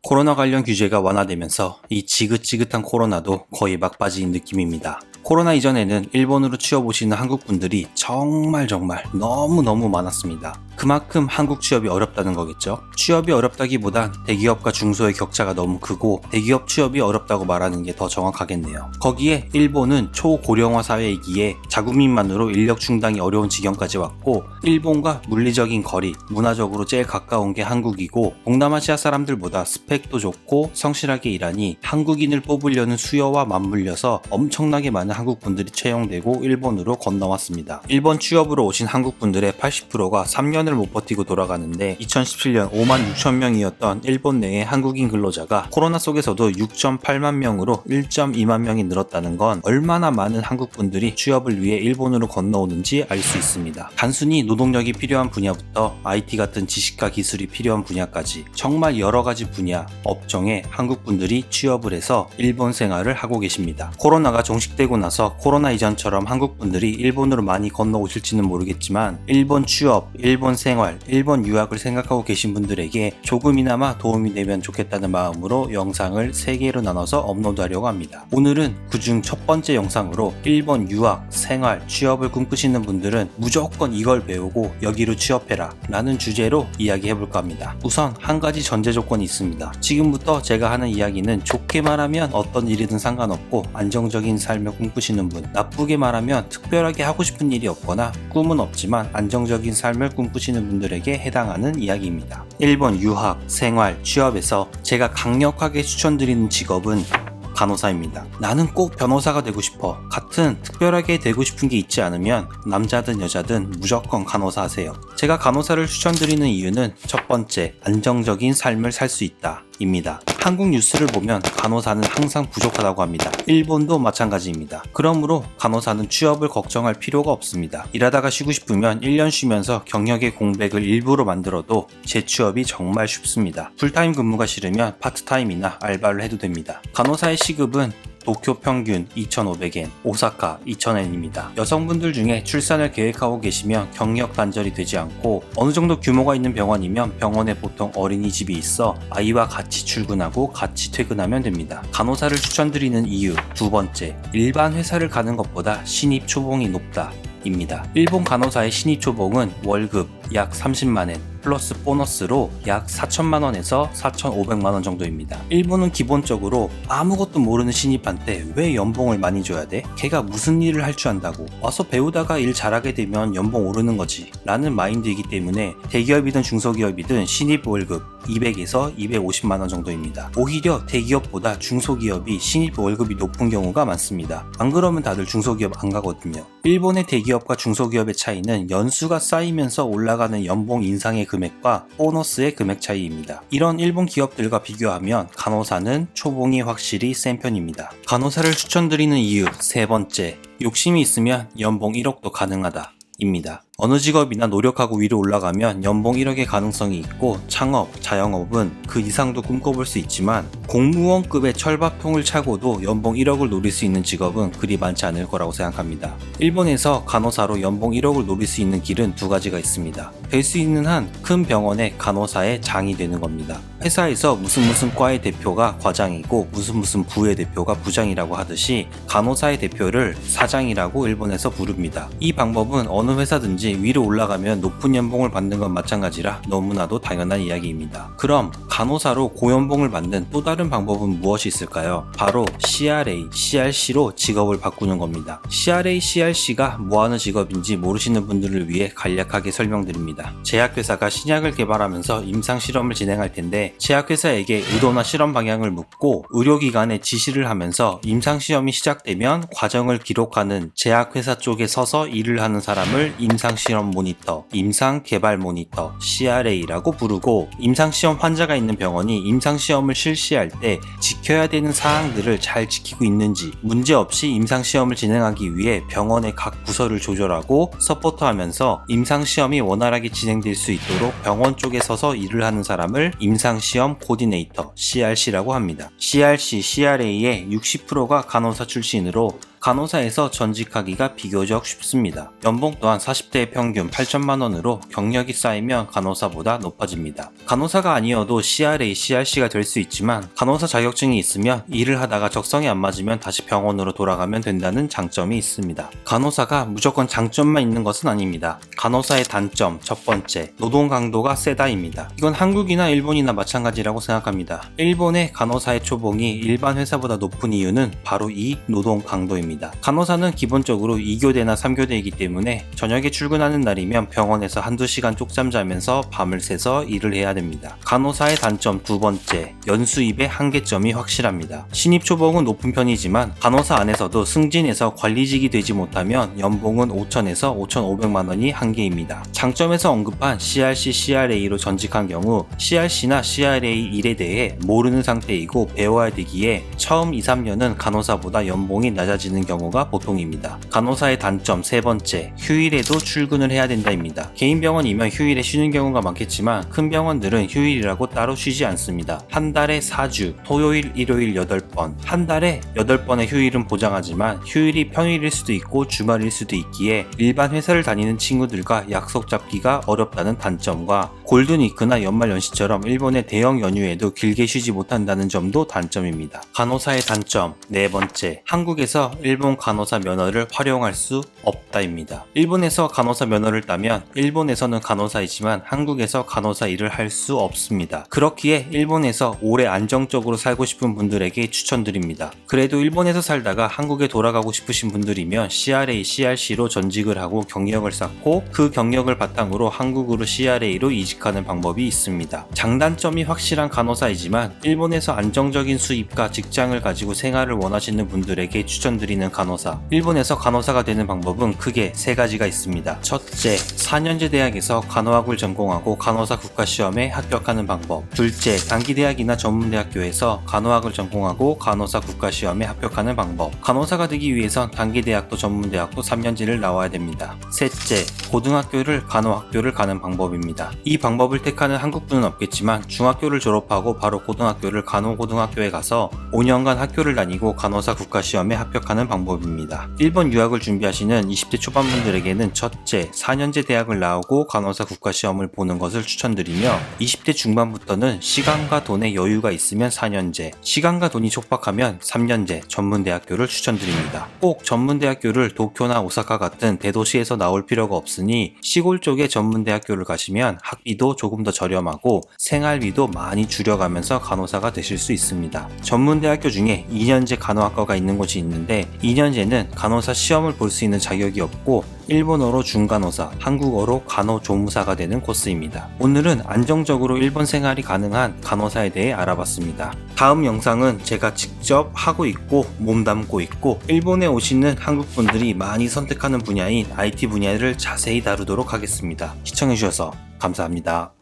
코로나 관련 규제가 완화되면서 이 지긋지긋한 코로나도 거의 막바지인 느낌입니다. 코로나 이전에는 일본으로 취업 오시는 한국 분들이 정말 너무너무 많았습니다. 그만큼 한국 취업이 어렵다는 거겠죠. 취업이 어렵다기보단 대기업과 중소의 격차가 너무 크고 대기업 취업이 어렵다고 말하는 게 더 정확하겠네요. 거기에 일본은 초고령화 사회이기에 자국민만으로 인력 충당이 어려운 지경까지 왔고, 일본과 물리적인 거리, 문화적으로 제일 가까운 게 한국이고, 동남아시아 사람들보다 스펙도 좋고 성실하게 일하니 한국인을 뽑으려는 수요와 맞물려서 엄청나게 많은 한국 분들이 채용되고 일본으로 건너왔습니다. 일본 취업으로 오신 한국 분들의 80%가 3년을 못 버티고 돌아가는데, 2017년 5만 6천 명이었던 일본 내의 한국인 근로자가 코로나 속에서도 6.8만 명으로 1.2만 명이 늘었다는 건 얼마나 많은 한국 분들이 취업을 위해 일본으로 건너오는지 알 수 있습니다. 단순히 노동력이 필요한 분야부터 IT 같은 지식과 기술이 필요한 분야까지 정말 여러 가지 분야, 업종에 한국 분들이 취업을 해서 일본 생활을 하고 계십니다. 코로나가 종식되고 나서 코로나 이전처럼 한국 분들이 일본으로 많이 건너오실지는 모르겠지만, 일본 취업, 일본 생활, 일본 유학을 생각하고 계신 분들에게 조금이나마 도움이 되면 좋겠다는 마음으로 영상을 3개로 나눠서 업로드하려고 합니다. 오늘은 그중 첫 번째 영상으로 일본 유학, 생활, 취업을 꿈꾸시는 분들은 무조건 이걸 배우고 여기로 취업해라 라는 주제로 이야기해볼까 합니다. 우선 한 가지 전제 조건이 있습니다. 지금부터 제가 하는 이야기는 좋게 말하면 어떤 일이든 상관없고 안정적인 삶을 꿈꾸시는 분, 나쁘게 말하면 특별하게 하고 싶은 일이 없거나 꿈은 없지만 안정적인 삶을 꿈꾸시는 분들에게 해당하는 이야기입니다. 일본 유학, 생활, 취업에서 제가 강력하게 추천드리는 직업은 간호사입니다. 나는 꼭 변호사가 되고 싶어. 같은 특별하게 되고 싶은 게 있지 않으면 남자든 여자든 무조건 간호사 하세요. 제가 간호사를 추천드리는 이유는 첫 번째, 안정적인 삶을 살 수 있다 입니다. 한국 뉴스를 보면 간호사는 항상 부족하다고 합니다. 일본도 마찬가지입니다. 그러므로 간호사는 취업을 걱정할 필요가 없습니다. 일하다가 쉬고 싶으면 1년 쉬면서 경력의 공백을 일부러 만들어도 재취업이 정말 쉽습니다. 풀타임 근무가 싫으면 파트타임이나 알바를 해도 됩니다. 간호사의 시급은 도쿄 평균 2,500엔, 오사카 2,000엔입니다. 여성분들 중에 출산을 계획하고 계시면 경력 단절이 되지 않고, 어느 정도 규모가 있는 병원이면 병원에 보통 어린이집이 있어 아이와 같이 출근하고 같이 퇴근하면 됩니다. 간호사를 추천드리는 이유 두 번째, 일반 회사를 가는 것보다 신입 초봉이 높다 입니다. 일본 간호사의 신입 초봉은 월급 약 30만엔 플러스 보너스로 약 4천만원에서 4,500만원 정도입니다. 일본은 기본적으로 아무것도 모르는 신입한테 왜 연봉을 많이 줘야 돼? 걔가 무슨 일을 할 줄 안다고? 와서 배우다가 일 잘하게 되면 연봉 오르는 거지 라는 마인드이기 때문에 대기업이든 중소기업이든 신입 월급 200에서 250만원 정도입니다. 오히려 대기업보다 중소기업이 신입 월급이 높은 경우가 많습니다. 안 그러면 다들 중소기업 안 가거든요. 일본의 대기업과 중소기업의 차이는 연수가 쌓이면서 올라가는 연봉 인상의 금액과 보너스의 금액 차이입니다. 이런 일본 기업들과 비교하면 간호사는 초봉이 확실히 센 편입니다. 간호사를 추천드리는 이유 세 번째, 욕심이 있으면 연봉 1억도 가능하다 입니다. 어느 직업이나 노력하고 위로 올라가면 연봉 1억의 가능성이 있고, 창업, 자영업은 그 이상도 꿈꿔볼 수 있지만 공무원급의 철밥통을 차고도 연봉 1억을 노릴 수 있는 직업은 그리 많지 않을 거라고 생각합니다. 일본에서 간호사로 연봉 1억을 노릴 수 있는 길은 두 가지가 있습니다. 될 수 있는 한 큰 병원의 간호사의 장이 되는 겁니다. 회사에서 무슨 과의 대표가 과장이고 무슨 부의 대표가 부장이라고 하듯이 간호사의 대표를 사장이라고 일본에서 부릅니다. 이 방법은 어느 회사든지 위로 올라가면 높은 연봉을 받는 건 마찬가지라 너무나도 당연한 이야기입니다. 그럼 간호사로 고연봉을 받는 또 다른 방법은 무엇이 있을까요? 바로 CRA, CRC로 직업을 바꾸는 겁니다. CRA, CRC가 뭐하는 직업인지 모르시는 분들을 위해 간략하게 설명드립니다. 제약회사가 신약을 개발하면서 임상실험을 진행할 텐데, 제약회사에게 의도나 실험 방향을 묻고 의료기관에 지시를 하면서 임상시험이 시작되면 과정을 기록하는 제약회사 쪽에 서서 일을 하는 사람을 임상실험 모니터, 임상개발 모니터, CRA라고 부르고, 임상시험 환자가 있는 병원이 임상시험을 실시할 때 지켜야 되는 사항들을 잘 지키고 있는지, 문제없이 임상시험을 진행하기 위해 병원의 각 부서를 조절하고 서포트하면서 임상시험이 원활하게 진행될 수 있도록 병원 쪽에 서서 일을 하는 사람을 임상시험 코디네이터, CRC라고 합니다. CRC, CRA의 60%가 간호사 출신으로 간호사에서 전직하기가 비교적 쉽습니다. 연봉 또한 40대 평균 8천만 원으로 경력이 쌓이면 간호사보다 높아집니다. 간호사가 아니어도 CRA, CRC가 될 수 있지만 간호사 자격증이 있으면 일을 하다가 적성이 안 맞으면 다시 병원으로 돌아가면 된다는 장점이 있습니다. 간호사가 무조건 장점만 있는 것은 아닙니다. 간호사의 단점 첫 번째, 노동 강도가 세다입니다. 이건 한국이나 일본이나 마찬가지라고 생각합니다. 일본의 간호사의 초봉이 일반 회사보다 높은 이유는 바로 이 노동 강도입니다. 간호사는 기본적으로 2교대나 3교대이기 때문에 저녁에 출근하는 날이면 병원에서 한두 시간 쪽잠 자면서 밤을 새서 일을 해야 됩니다. 간호사의 단점 두 번째, 연수입의 한계점이 확실합니다. 신입 초봉은 높은 편이지만 간호사 안에서도 승진해서 관리직이 되지 못하면 연봉은 5천에서 5,500만 원이 한계입니다. 장점에서 언급한 CRC, CRA로 전직한 경우 CRC나 CRA 일에 대해 모르는 상태이고 배워야 되기에 처음 2, 3년은 간호사보다 연봉이 낮아지는 경우가 보통입니다. 간호사의 단점 세 번째, 휴일에도 출근을 해야 된다입니다. 개인 병원이면 휴일에 쉬는 경우가 많겠지만 큰 병원들은 휴일이라고 따로 쉬지 않습니다. 한 달에 4주, 토요일, 일요일 8번, 한 달에 8번의 휴일은 보장하지만 휴일이 평일일 수도 있고 주말일 수도 있기에 일반 회사를 다니는 친구들과 약속 잡기가 어렵다는 단점과 골든위크나 연말연시처럼 일본의 대형 연휴에도 길게 쉬지 못한다는 점도 단점입니다. 간호사의 단점 네 번째, 한국에서 일본 간호사 면허를 활용할 수 없다입니다. 일본에서 간호사 면허를 따면 일본에서는 간호사이지만 한국에서 간호사 일을 할 수 없습니다. 그렇기에 일본에서 오래 안정적으로 살고 싶은 분들에게 추천드립니다. 그래도 일본에서 살다가 한국에 돌아가고 싶으신 분들이면 CRA, CRC로 전직을 하고 경력을 쌓고 그 경력을 바탕으로 한국으로 CRA로 이직하는 방법이 있습니다. 장단점이 확실한 간호사이지만 일본에서 안정적인 수입과 직장을 가지고 생활을 원하시는 분들에게 추천드리는 간호사. 일본에서 간호사가 되는 방법은 크게 세 가지가 있습니다. 첫째, 4년제 대학에서 간호학을 전공하고 간호사 국가시험에 합격하는 방법. 둘째, 단기대학이나 전문대학교에서 간호학을 전공하고 간호사 국가시험에 합격하는 방법. 간호사가 되기 위해선 단기대학도 전문대학도 3년제를 나와야 됩니다. 셋째, 고등학교를 간호학교를 가는 방법입니다. 이 방법을 택하는 한국분은 없겠지만 중학교를 졸업하고 바로 고등학교를 간호고등학교에 가서 5년간 학교를 다니고 간호사 국가시험에 합격하는 방법입니다. 일본 유학을 준비하시는 20대 초반분들에게는 첫째, 4년제 대학을 나오고 간호사 국가시험을 보는 것을 추천드리며 20대 중반부터는 시간과 돈의 여유가 있으면 4년제, 시간과 돈이 촉박하면 3년제 전문대학교를 추천드립니다. 꼭 전문대학교를 도쿄나 오사카 같은 대도시에서 나올 필요가 없으니 시골 쪽에 전문대학교를 가시면 학비도 조금 더 저렴하고 생활비도 많이 줄여가면서 간호사가 되실 수 있습니다. 전문대학교 중에 2년제 간호학과가 있는 곳이 있는데 2년제는 간호사 시험을 볼 수 있는 자격이 없고 일본어로 중간호사, 한국어로 간호조무사가 되는 코스입니다. 오늘은 안정적으로 일본 생활이 가능한 간호사에 대해 알아봤습니다. 다음 영상은 제가 직접 하고 있고 몸담고 있고 일본에 오시는 한국분들이 많이 선택하는 분야인 IT 분야를 자세히 다루도록 하겠습니다. 시청해주셔서 감사합니다.